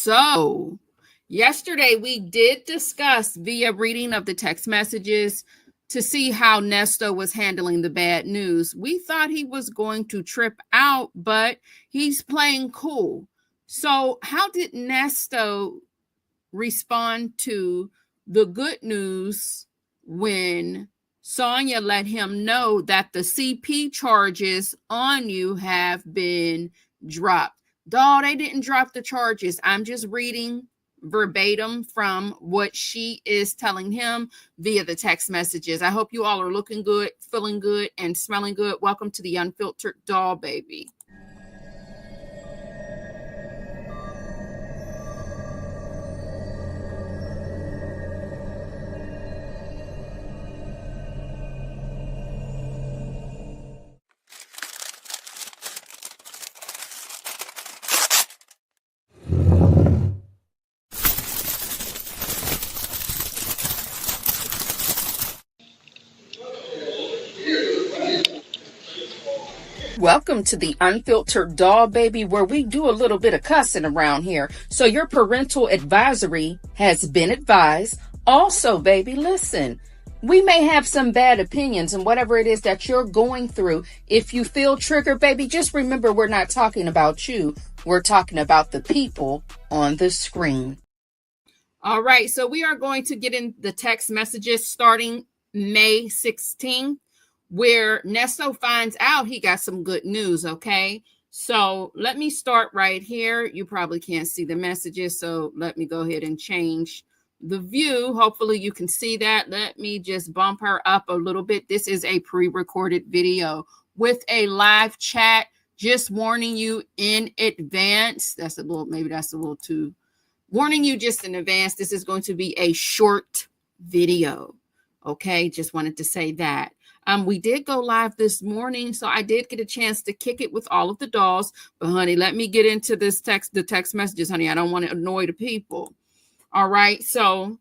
So, yesterday we did discuss via reading of the text messages to see how Nesto was handling the bad news. We thought he was going to trip out, but he's playing cool. So, how did Nesto respond to the good news when Sonia let him know that the CP charges on you have been dropped? Dawg, they didn't drop the charges. I'm just reading verbatim from what she is telling him via the text messages. I hope you all are looking good, feeling good, and smelling good. Welcome to the Unfiltered Doll Baby. Welcome to the Unfiltered Doll Baby, where we do a little bit of cussing around here. So your parental advisory has been advised. Also, baby, listen, we may have some bad opinions and whatever it is that you're going through. If you feel triggered, baby, just remember we're not talking about you. We're talking about the people on the screen. All right, so we are going to get in the text messages starting May 16th. Where Nesto finds out he got some good news, okay? So let me start right here. You probably can't see the messages, so let me go ahead and change the view. Hopefully you can see that. Let me just bump her up a little bit. This is a pre-recorded video with a live chat, just warning you in advance. Maybe that's a little too, warning you just in advance. This is going to be a short video, okay? Just wanted to say that. We did go live this morning, so I did get a chance to kick it with all of the dolls. But, honey, let me get into the text messages, honey. I don't want to annoy the people. All right. So,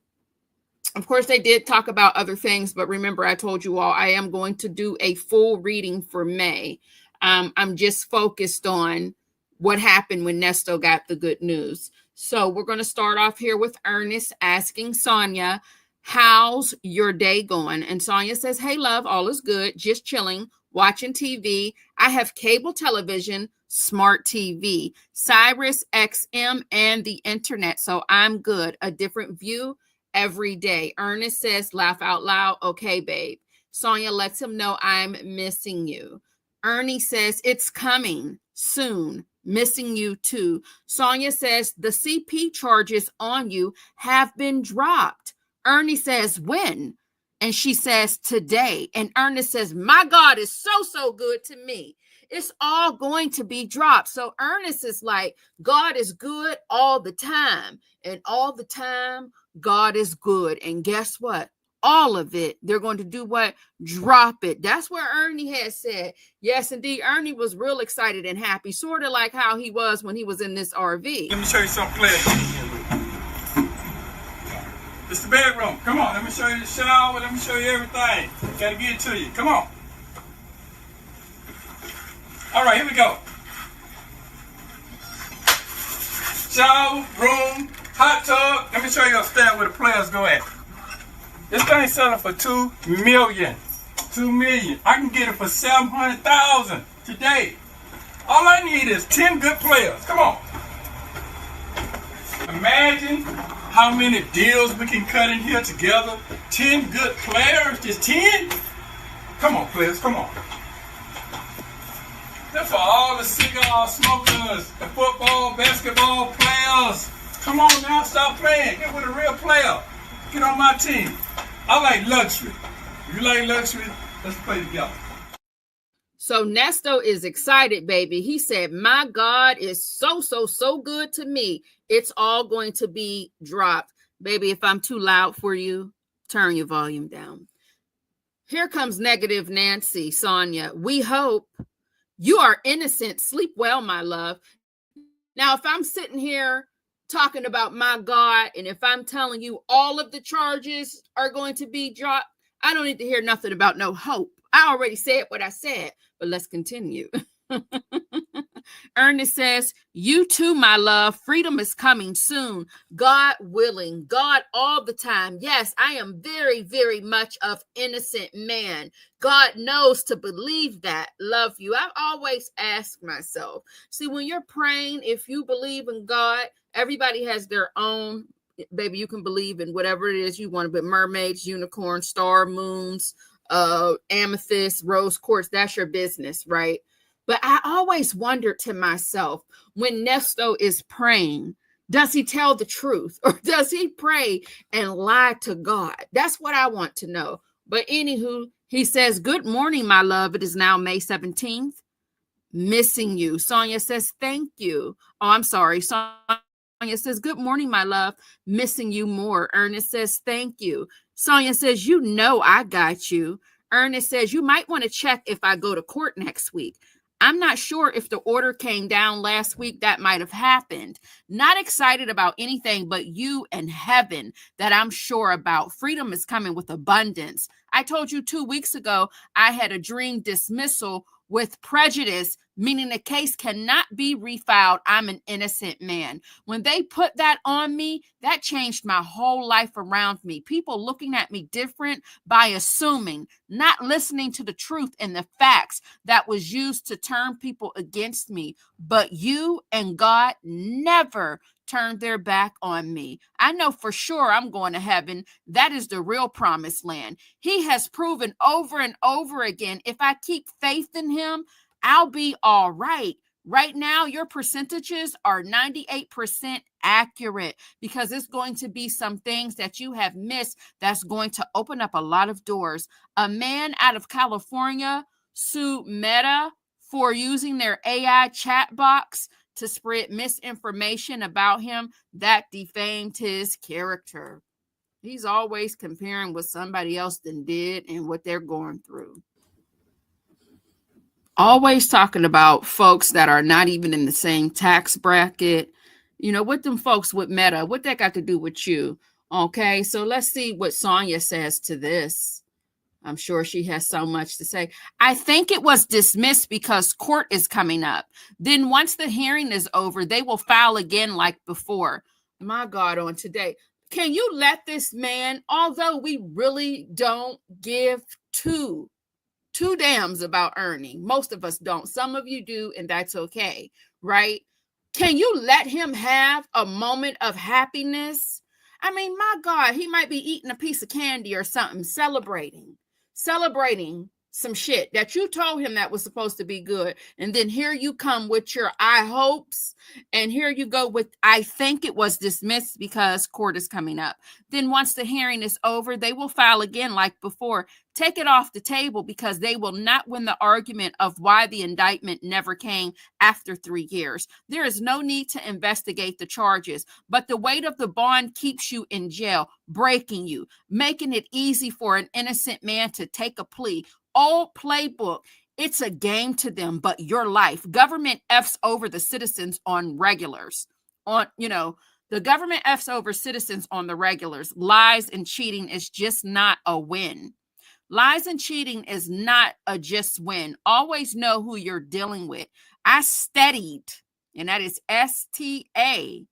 of course, they did talk about other things. But remember, I told you all I am going to do a full reading for May. I'm just focused on what happened when Nesto got the good news. So we're going to start off here with Ernest asking Sonia, how's your day going? And Sonia says, hey, love, all is good. Just chilling, watching TV. I have cable television, smart TV, Cyrus XM, and the internet. So I'm good. A different view every day. Ernest says, laugh out loud. Okay, babe. Sonia lets him know I'm missing you. Ernie says, it's coming soon. Missing you too. Sonia says, the CP charges on you have been dropped. Ernie says, when? And she says, today. And Ernest says, my God is so good to me. It's all going to be dropped. So Ernest is like, God is good all the time. And all the time, God is good. And guess what? All of it, they're going to do what? Drop it. That's where Ernie had said. Yes, indeed. Ernie was real excited and happy, sort of like how he was when he was in this RV. Let me show you some players. It's the bedroom. Come on, let me show you the shower. Let me show you everything. Gotta get it to you. Come on. All right, here we go. Shower, room, hot tub. Let me show you upstairs where the players go at. This thing selling for $2 million. $2 million. I can get it for $700,000 today. All I need is 10 good players. Come on. Imagine how many deals we can cut in here together. 10 good players, just 10? Come on, players, come on. That's for all the cigar smokers, the football, basketball players. Come on now, stop playing. Get with a real player. Get on my team. I like luxury. If you like luxury, let's play together. So Nesto is excited, baby. He said, my God is so good to me. It's all going to be dropped. Baby, if I'm too loud for you, turn your volume down. Here comes negative Nancy, Sonia. We hope you are innocent. Sleep well, my love. Now, if I'm sitting here talking about my God, and if I'm telling you all of the charges are going to be dropped, I don't need to hear nothing about no hope. I already said what I said, but let's continue. Ernest says, you too, my love. Freedom is coming soon. God willing. God all the time. Yes, I am very, very much of innocent man. God knows to believe that. Love you. I've always asked myself, see, when you're praying, if you believe in God, everybody has their own, baby, you can believe in whatever it is you want, but mermaids, unicorns, star, moons, amethyst, rose quartz, that's your business, right? But I always wondered to myself, when Nesto is praying, does he tell the truth or does he pray and lie to God? That's what I want to know. But anywho, he says, good morning, my love. It is now May 17th. Missing you. Sonia says, thank you. Oh, I'm sorry. Sonia says, good morning, my love. Missing you more. Ernest says, thank you. Sonia says, you know I got you. Ernest says, you might want to check if I go to court next week. I'm not sure if the order came down last week. That might have happened. Not excited about anything but you and heaven that I'm sure about. Freedom is coming with abundance. I told you 2 weeks ago, I had a dream dismissal with prejudice, meaning the case cannot be refiled. I'm an innocent man. When they put that on me, that changed my whole life around me. People looking at me different by assuming, not listening to the truth and the facts that was used to turn people against me. But you and God never turned their back on me. I know for sure I'm going to heaven. That is the real promised land. He has proven over and over again, if I keep faith in him, I'll be all right. Right now, your percentages are 98% accurate because it's going to be some things that you have missed that's going to open up a lot of doors. A man out of California sued Meta for using their AI chat box to spread misinformation about him that defamed his character. He's always comparing what somebody else did and what they're going through. Always talking about folks that are not even in the same tax bracket. You know, what them folks with Meta, what that got to do with you? Okay, so let's see what Sonia says to this. I'm sure she has so much to say. I think it was dismissed because court is coming up. Then once the hearing is over, they will file again like before. My God, on today. Can you let this man, although we really don't give two dams about earning. Most of us don't. Some of you do, and that's okay, right? Can you let him have a moment of happiness? I mean, my God, he might be eating a piece of candy or something, celebrating some shit that you told him that was supposed to be good. And then here you come with your I hopes. And here you go with, I think it was dismissed because court is coming up. Then once the hearing is over, they will file again like before. Take it off the table because they will not win the argument of why the indictment never came after 3 years. There is no need to investigate the charges, but the weight of the bond keeps you in jail, breaking you, making it easy for an innocent man to take a plea. Old playbook. It's a game to them, but your life. Government F's over the citizens on regulars. The government F's over citizens on the regulars. Lies and cheating is just not a win. Lies and cheating is not a just win. Always know who you're dealing with. I studied, and that is STADIED.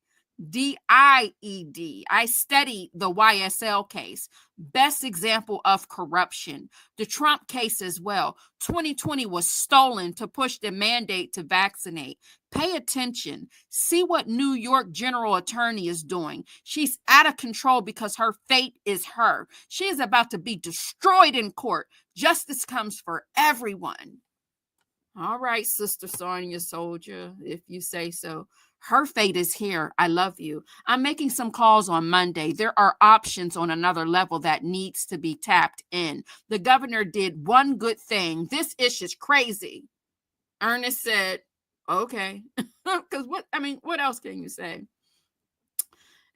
I studied the YSL case. Best example of corruption. The Trump case as well. 2020 was stolen to push the mandate to vaccinate. Pay attention. See what New York General Attorney is doing. She's out of control because her fate is her. She is about to be destroyed in court. Justice comes for everyone. All right, Sister Sonia Soldier, if you say so. Her fate is here. I love you. I'm making some calls on Monday. There are options on another level that needs to be tapped in. The governor did one good thing. This issue is crazy. Ernest said, okay. Because what else can you say?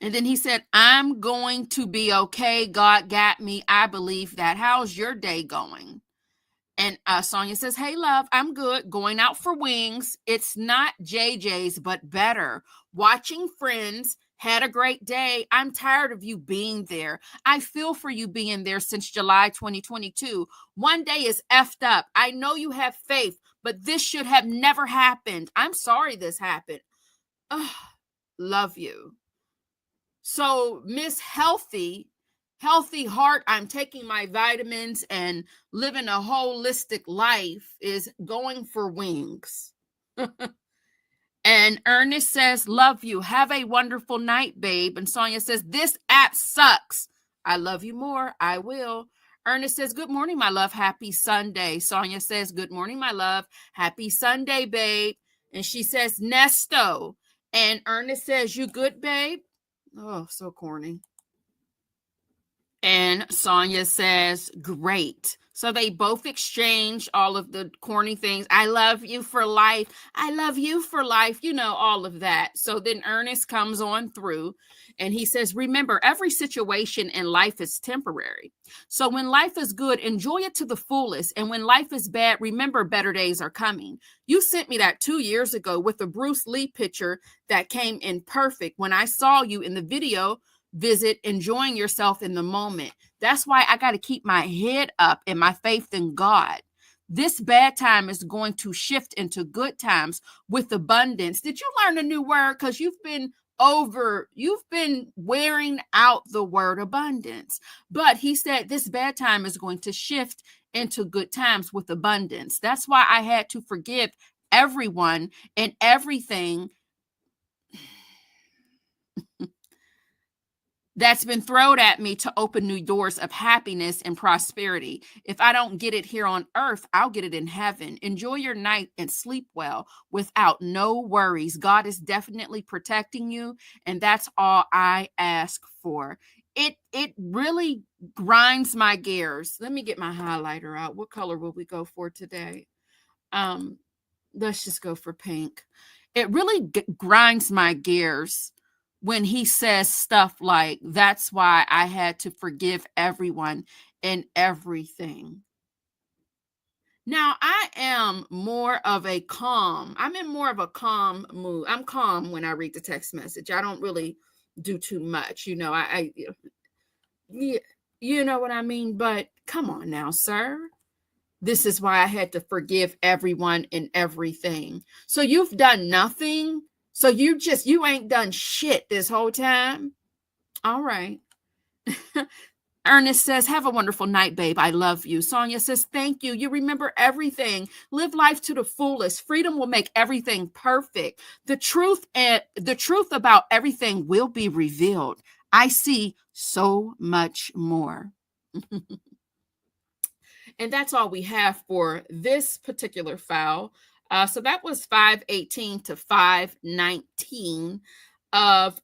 And then he said, I'm going to be okay. God got me. I believe that. How's your day going? And Sonia says, hey, love, I'm good. Going out for wings. It's not JJ's, but better. Watching Friends. Had a great day. I'm tired of you being there. I feel for you being there since July 2022. One day is effed up. I know you have faith, but this should have never happened. I'm sorry this happened. Ugh, love you. So Miss Healthy Heart, I'm taking my vitamins and living a holistic life, is going for wings. And Ernest says, love you. Have a wonderful night, babe. And Sonia says, this app sucks. I love you more. I will. Ernest says, good morning, my love. Happy Sunday. Sonia says, good morning, my love. Happy Sunday, babe. And she says, Nesto. And Ernest says, you good, babe? Oh, so corny. And Sonia says, great. So they both exchange all of the corny things. I love you for life. I love you for life. You know, all of that. So then Ernest comes on through and he says, remember, every situation in life is temporary. So when life is good, enjoy it to the fullest. And when life is bad, remember better days are coming. You sent me that 2 years ago with a Bruce Lee picture that came in perfect when I saw you in the video visit, enjoying yourself in the moment. That's why I got to keep my head up and my faith in God. This bad time is going to shift into good times with abundance. Did you learn a new word? Because you've been wearing out the word abundance. But he said this bad time is going to shift into good times with abundance. That's why I had to forgive everyone and everything that's been thrown at me to open new doors of happiness and prosperity. If I don't get it here on earth, I'll get it in heaven. Enjoy your night and sleep well without no worries. God is definitely protecting you, and that's all I ask for. It really grinds my gears. Let me get my highlighter out. What color will we go for today? Let's just go for pink. It really grinds my gears when he says stuff like, that's why I had to forgive everyone and everything. Now, I'm in more of a calm mood. I'm calm when I read the text message. I don't really do too much. You know, you know what I mean? But come on now, sir. This is why I had to forgive everyone and everything. So you've done nothing. So you ain't done shit this whole time. All right. Ernest says, have a wonderful night, babe. I love you. Sonia says, thank you. You remember everything. Live life to the fullest. Freedom will make everything perfect. The truth about everything will be revealed. I see so much more. And that's all we have for this particular file. So that was 518 to 519 of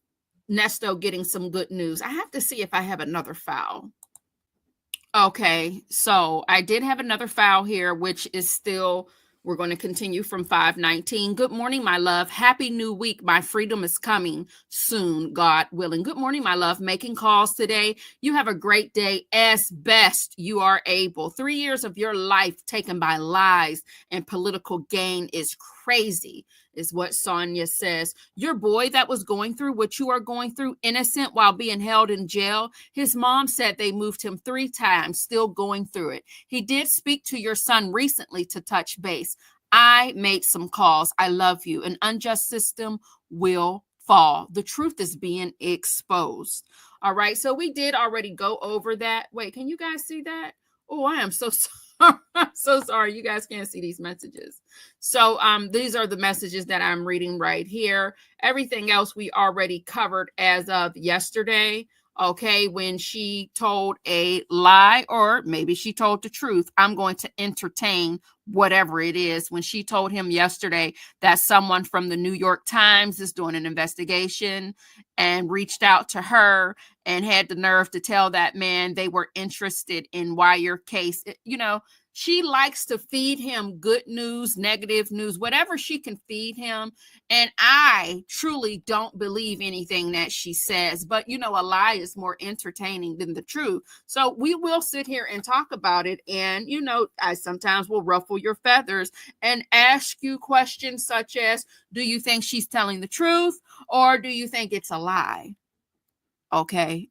Nesto getting some good news. I have to see if I have another file. Okay, so I did have another file here, which is still, we're going to continue from 519. Good morning, my love. Happy new week. My freedom is coming soon, God willing. Good morning, my love. Making calls today. You have a great day as best you are able. 3 years of your life taken by lies and political gain is crazy, is what Sonia says. Your boy that was going through what you are going through, innocent while being held in jail, his mom said they moved him 3 times, still going through it. He did speak to your son recently to touch base. I made some calls. I love you. An unjust system will fall. The truth is being exposed. All right. So we did already go over that. Wait, can you guys see that? Oh, I am so sorry. I'm so sorry. You guys can't see these messages. So these are the messages that I'm reading right here. Everything else we already covered as of yesterday. Okay, when she told a lie, or maybe she told the truth, I'm going to entertain whatever it is. When she told him yesterday that someone from the New York Times is doing an investigation and reached out to her and had the nerve to tell that man they were interested in why your case, you know, she likes to feed him good news, negative news, whatever she can feed him. And I truly don't believe anything that she says. But, you know, a lie is more entertaining than the truth. So we will sit here and talk about it. And, you know, I sometimes will ruffle your feathers and ask you questions such as, do you think she's telling the truth? Or do you think it's a lie? Okay.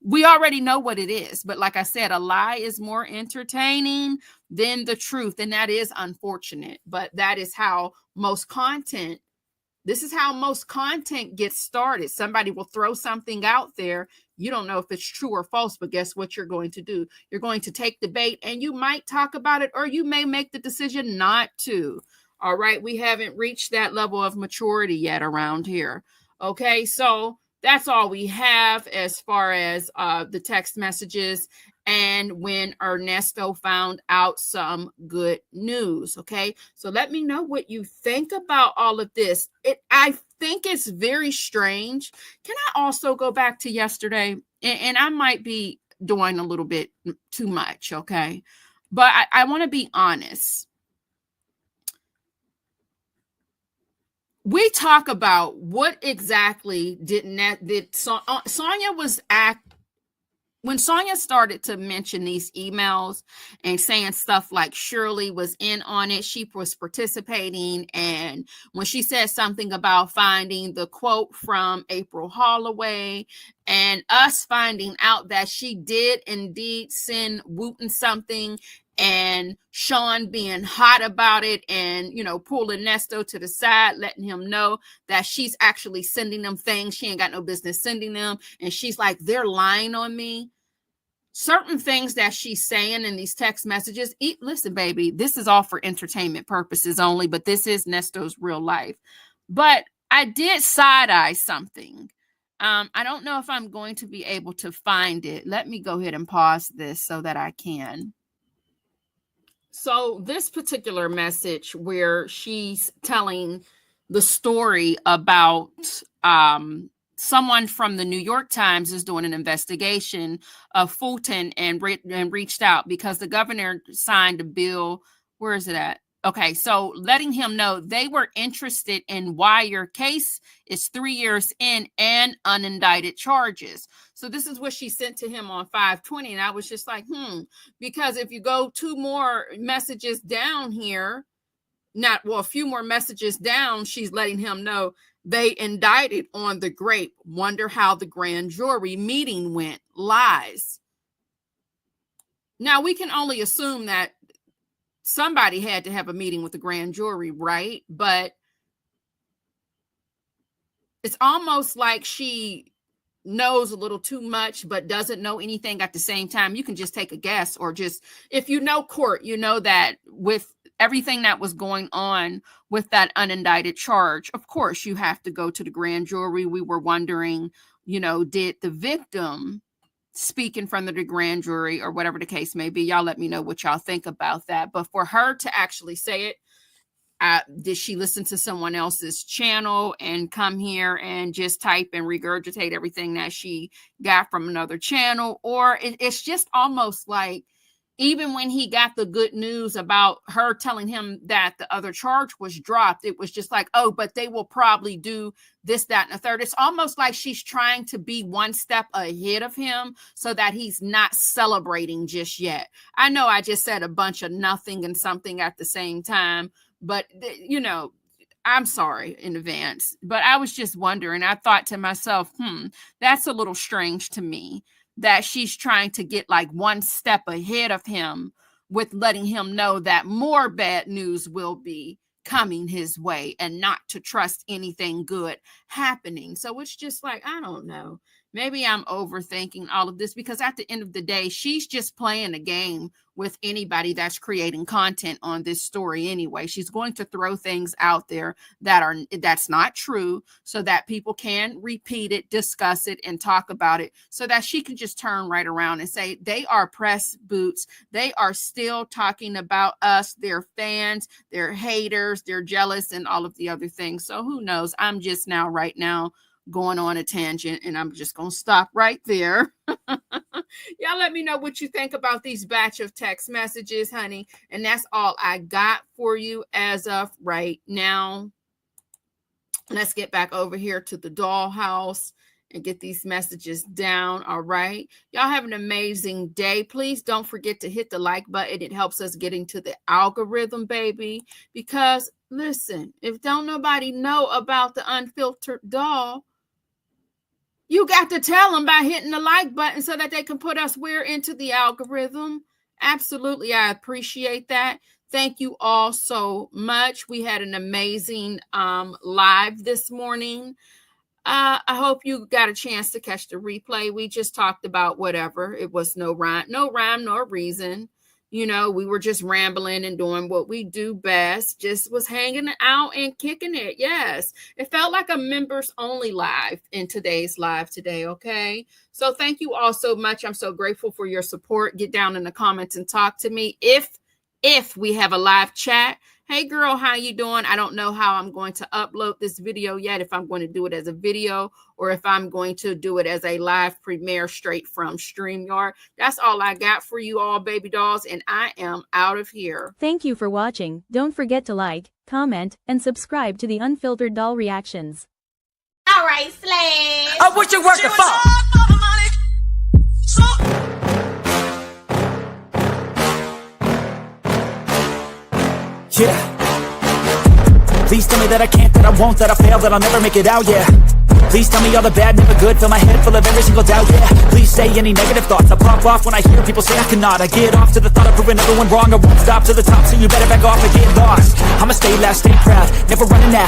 We already know what it is. But like I said, a lie is more entertaining than the truth. And that is unfortunate. But that is how most content, this is how most content gets started. Somebody will throw something out there. You don't know if it's true or false, but guess what you're going to do? You're going to take the bait, and you might talk about it, or you may make the decision not to. All right. We haven't reached that level of maturity yet around here. Okay. So that's all we have as far as the text messages and when Ernesto found out some good news. Okay. So let me know what you think about all of this. I think it's very strange. Can I also go back to yesterday? And I might be doing a little bit too much. Okay. But I want to be honest. We talk about what exactly did Sonia was when Sonia started to mention these emails and saying stuff like Shirley was in on it, she was participating. And when she said something about finding the quote from April Holloway and us finding out that she did indeed send Wooten something, and Sean being hot about it and, pulling Nesto to the side, letting him know that she's actually sending them things she ain't got no business sending them. And she's like, they're lying on me. Certain things that she's saying in these text messages, listen, baby, this is all for entertainment purposes only, but this is Nesto's real life. But I did side-eye something. I don't know if I'm going to be able to find it. Let me go ahead and pause this so that I can. So this particular message where she's telling the story about someone from the New York Times is doing an investigation of Fulton and reached out because the governor signed a bill. Where is it at? Okay, so letting him know they were interested in why your case is 3 years in and unindicted charges. So this is what she sent to him on 5/20. And I was just like, because if you go 2 more messages down here, a few more messages down, she's letting him know they indicted on the grape. Wonder how the grand jury meeting went. Lies. Now we can only assume that somebody had to have a meeting with the grand jury, right? But it's almost like she knows a little too much, but doesn't know anything at the same time. You can just take a guess, or just, if you know court, you know that with everything that was going on with that unindicted charge, of course, you have to go to the grand jury. We were wondering, did the victim speak in front of the grand jury or whatever the case may be? Y'all let me know what y'all think about that. But for her to actually say it, did she listen to someone else's channel and come here and just type and regurgitate everything that she got from another channel? Or it's just almost like, even when he got the good news about her telling him that the other charge was dropped, it was just like, oh, but they will probably do this, that, and the third. It's almost like she's trying to be one step ahead of him so that he's not celebrating just yet. I know I just said a bunch of nothing and something at the same time, but, I'm sorry in advance. But I was just wondering, I thought to myself, that's a little strange to me, that she's trying to get like one step ahead of him with letting him know that more bad news will be coming his way and not to trust anything good happening. So it's just like, I don't know. Maybe I'm overthinking all of this, because at the end of the day, she's just playing a game with anybody that's creating content on this story anyway. She's going to throw things out there that's not true so that people can repeat it, discuss it, and talk about it, so that she can just turn right around and say, they are press boots. They are still talking about us. They're fans, they're haters, they're jealous, and all of the other things. So who knows? I'm just right now going on a tangent, and I'm just going to stop right there. Y'all let me know what you think about these batch of text messages, honey. And that's all I got for you as of right now. Let's get back over here to the dollhouse and get these messages down. All right. Y'all have an amazing day. Please don't forget to hit the like button. It helps us get into the algorithm, baby. Because listen, if don't nobody know about the unfiltered doll, You got to tell them by hitting the like button so that they can put us where into the algorithm. Absolutely. I appreciate that. Thank you all so much. We had an amazing live this morning. I hope you got a chance to catch the replay. We just talked about whatever. It was no rhyme, nor reason. You know, we were just rambling and doing what we do best, just was hanging out and kicking it. Yes, it felt like a members only live in today's live today. Okay, so thank you all so much. I'm so grateful for your support. Get down in the comments and talk to me if we have a live chat. Hey girl, how you doing? I don't know how I'm going to upload this video yet, if I'm going to do it as a video or if I'm going to do it as a live premiere straight from StreamYard. That's all I got for you all, baby dolls, and I am out of here. Thank you for watching. Don't forget to like, comment, and subscribe to the Unfiltered Doll Reactions. All right, slave. Oh, what you working for? Yeah. Please tell me that I can't, that I won't, that I fail, that I'll never make it out, yeah. Please tell me all the bad, never good, fill my head full of every single doubt, yeah. Please say any negative thoughts, I pop off when I hear people say I cannot. I get off to the thought of proving everyone wrong, I won't stop to the top, so you better back off and get lost. I'ma stay loud, stay proud, never running out.